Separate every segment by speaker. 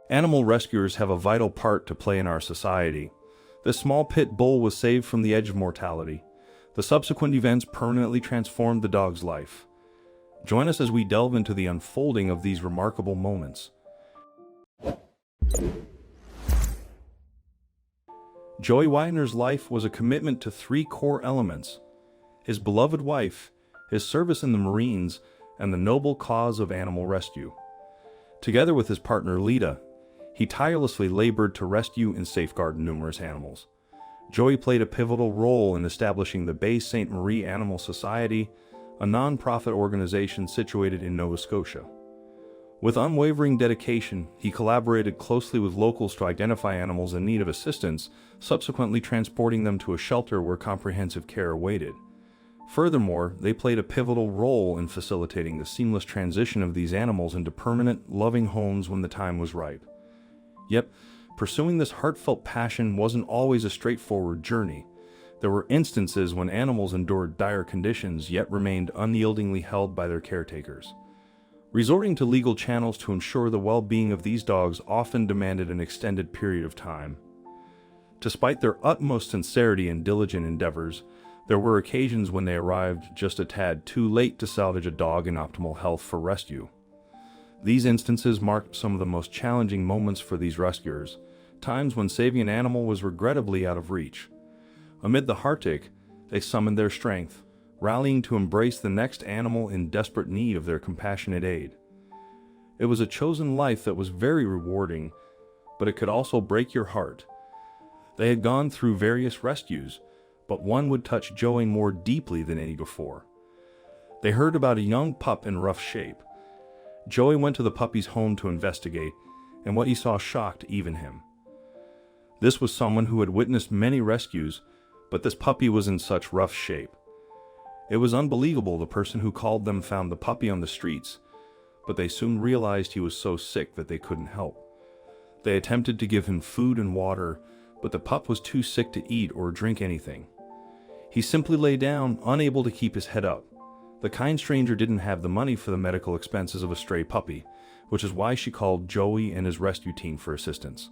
Speaker 1: Animal rescuers have a vital part to play in our society. This small pit bull was saved from the edge of mortality. The subsequent events permanently transformed the dog's life. Join us as we delve into the unfolding of these remarkable moments. Joey Widener's life was a commitment to three core elements: his beloved wife, his service in the Marines, and the noble cause of animal rescue. Together with his partner Lita, he tirelessly labored to rescue and safeguard numerous animals. Joey played a pivotal role in establishing the Bay Ste. Marie Animal Society, a non-profit organization situated in Nova Scotia. With unwavering dedication, he collaborated closely with locals to identify animals in need of assistance, subsequently transporting them to a shelter where comprehensive care awaited. Furthermore, they played a pivotal role in facilitating the seamless transition of these animals into permanent, loving homes when the time was ripe. Yet, pursuing this heartfelt passion wasn't always a straightforward journey. There were instances when animals endured dire conditions yet remained unyieldingly held by their caretakers. Resorting to legal channels to ensure the well-being of these dogs often demanded an extended period of time. Despite their utmost sincerity and diligent endeavors, there were occasions when they arrived just a tad too late to salvage a dog in optimal health for rescue. These instances marked some of the most challenging moments for these rescuers, times when saving an animal was regrettably out of reach. Amid the heartache, they summoned their strength, rallying to embrace the next animal in desperate need of their compassionate aid. It was a chosen life that was very rewarding, but it could also break your heart. They had gone through various rescues, but one would touch Joey more deeply than any before. They heard about a young pup in rough shape. Joey went to the puppy's home to investigate, and what he saw shocked even him. This was someone who had witnessed many rescues, but this puppy was in such rough shape. It was unbelievable the person who called them found the puppy on the streets, but they soon realized he was so sick that they couldn't help. They attempted to give him food and water, but the pup was too sick to eat or drink anything. He simply lay down, unable to keep his head up. The kind stranger didn't have the money for the medical expenses of a stray puppy, which is why she called Joey and his rescue team for assistance.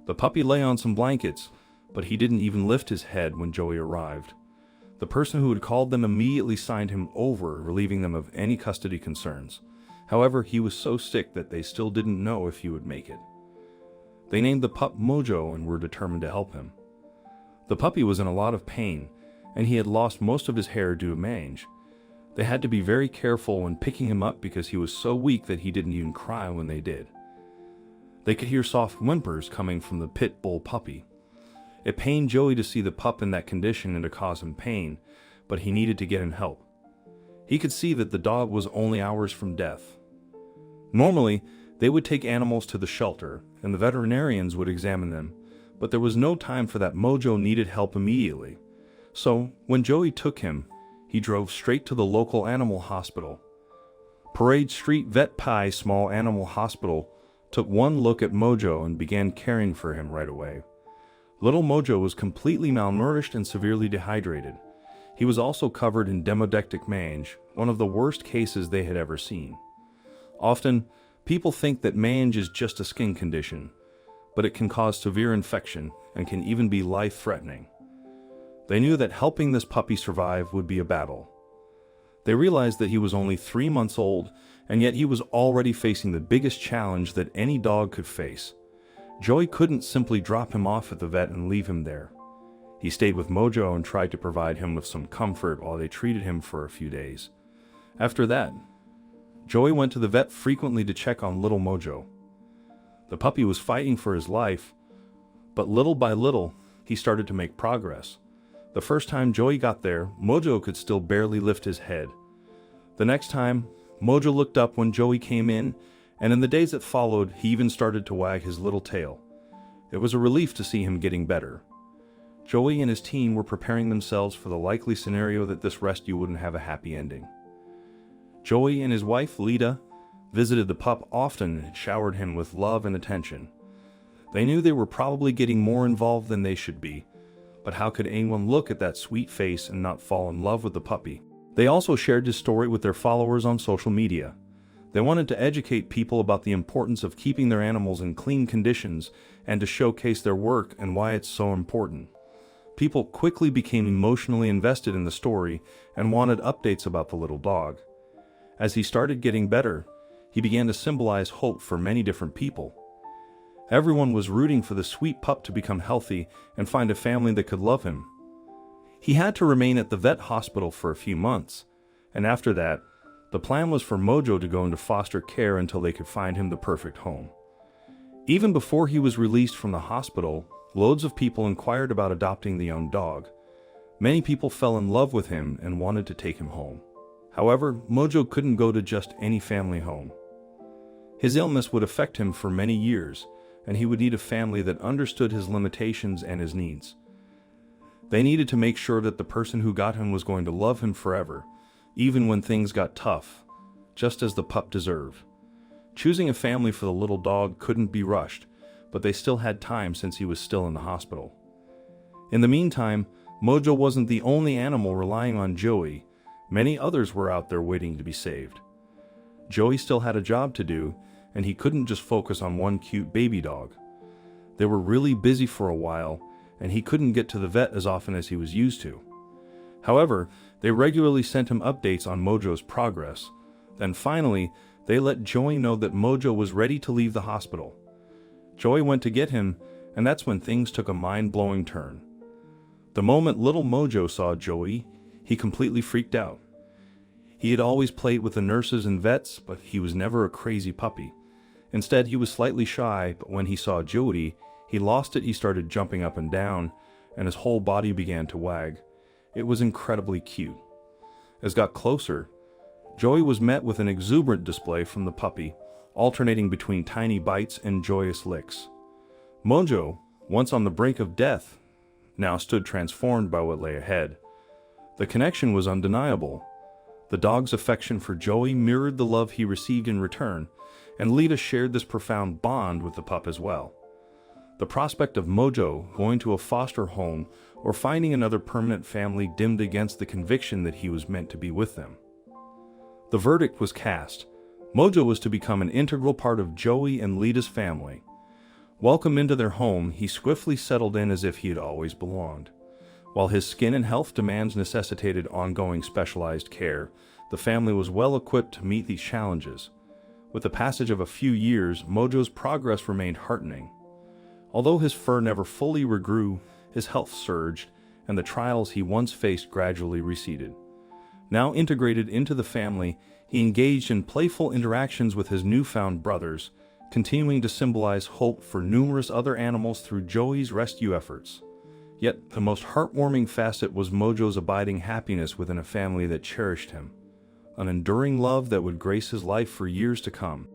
Speaker 1: The puppy lay on some blankets, but he didn't even lift his head when Joey arrived. The person who had called them immediately signed him over, relieving them of any custody concerns. However, he was so sick that they still didn't know if he would make it. They named the pup Mojo and were determined to help him. The puppy was in a lot of pain, and he had lost most of his hair due to mange. They had to be very careful when picking him up because he was so weak that he didn't even cry when they did. They could hear soft whimpers coming from the pit bull puppy. It pained Joey to see the pup in that condition and to cause him pain, but he needed to get him help. He could see that the dog was only hours from death. Normally, they would take animals to the shelter, and the veterinarians would examine them, but there was no time for that. Mojo needed help immediately. So, when Joey took him, he drove straight to the local animal hospital. Parade Street Vet Pie Small Animal Hospital took one look at Mojo and began caring for him right away. Little Mojo was completely malnourished and severely dehydrated. He was also covered in demodectic mange, one of the worst cases they had ever seen. Often, people think that mange is just a skin condition, but it can cause severe infection and can even be life-threatening. They knew that helping this puppy survive would be a battle. They realized that he was only 3 months old, and yet he was already facing the biggest challenge that any dog could face. Joey couldn't simply drop him off at the vet and leave him there. He stayed with Mojo and tried to provide him with some comfort while they treated him for a few days. After that, Joey went to the vet frequently to check on little Mojo. The puppy was fighting for his life, but little by little, he started to make progress. The first time Joey got there, Mojo could still barely lift his head. The next time, Mojo looked up when Joey came in, and in the days that followed, he even started to wag his little tail. It was a relief to see him getting better. Joey and his team were preparing themselves for the likely scenario that this rescue wouldn't have a happy ending. Joey and his wife, Lita, visited the pup often and showered him with love and attention. They knew they were probably getting more involved than they should be, but how could anyone look at that sweet face and not fall in love with the puppy? They also shared his story with their followers on social media. They wanted to educate people about the importance of keeping their animals in clean conditions and to showcase their work and why it's so important. People quickly became emotionally invested in the story and wanted updates about the little dog. As he started getting better, he began to symbolize hope for many different people. Everyone was rooting for the sweet pup to become healthy and find a family that could love him. He had to remain at the vet hospital for a few months, and after that, the plan was for Mojo to go into foster care until they could find him the perfect home. Even before he was released from the hospital, loads of people inquired about adopting the young dog. Many people fell in love with him and wanted to take him home. However, Mojo couldn't go to just any family home. His illness would affect him for many years, and he would need a family that understood his limitations and his needs. They needed to make sure that the person who got him was going to love him forever, even when things got tough, just as the pup deserved. Choosing a family for the little dog couldn't be rushed, but they still had time since he was still in the hospital. In the meantime, Mojo wasn't the only animal relying on Joey. Many others were out there waiting to be saved. Joey still had a job to do, and he couldn't just focus on one cute baby dog. They were really busy for a while, and he couldn't get to the vet as often as he was used to. However, they regularly sent him updates on Mojo's progress. Then finally, they let Joey know that Mojo was ready to leave the hospital. Joey went to get him, and that's when things took a mind-blowing turn. The moment little Mojo saw Joey, he completely freaked out. He had always played with the nurses and vets, but he was never a crazy puppy. Instead, he was slightly shy, but when he saw Joey, he lost it. He started jumping up and down, and his whole body began to wag. It was incredibly cute. As it got closer, Joey was met with an exuberant display from the puppy, alternating between tiny bites and joyous licks. Mojo, once on the brink of death, now stood transformed by what lay ahead. The connection was undeniable. The dog's affection for Joey mirrored the love he received in return, and Lita shared this profound bond with the pup as well. The prospect of Mojo going to a foster home or finding another permanent family dimmed against the conviction that he was meant to be with them. The verdict was cast. Mojo was to become an integral part of Joey and Lita's family. Welcomed into their home, he swiftly settled in as if he had always belonged. While his skin and health demands necessitated ongoing specialized care, the family was well equipped to meet these challenges. With the passage of a few years, Mojo's progress remained heartening. Although his fur never fully regrew, his health surged, and the trials he once faced gradually receded. Now integrated into the family, he engaged in playful interactions with his newfound brothers, continuing to symbolize hope for numerous other animals through Joey's rescue efforts. Yet, the most heartwarming facet was Mojo's abiding happiness within a family that cherished him, an enduring love that would grace his life for years to come.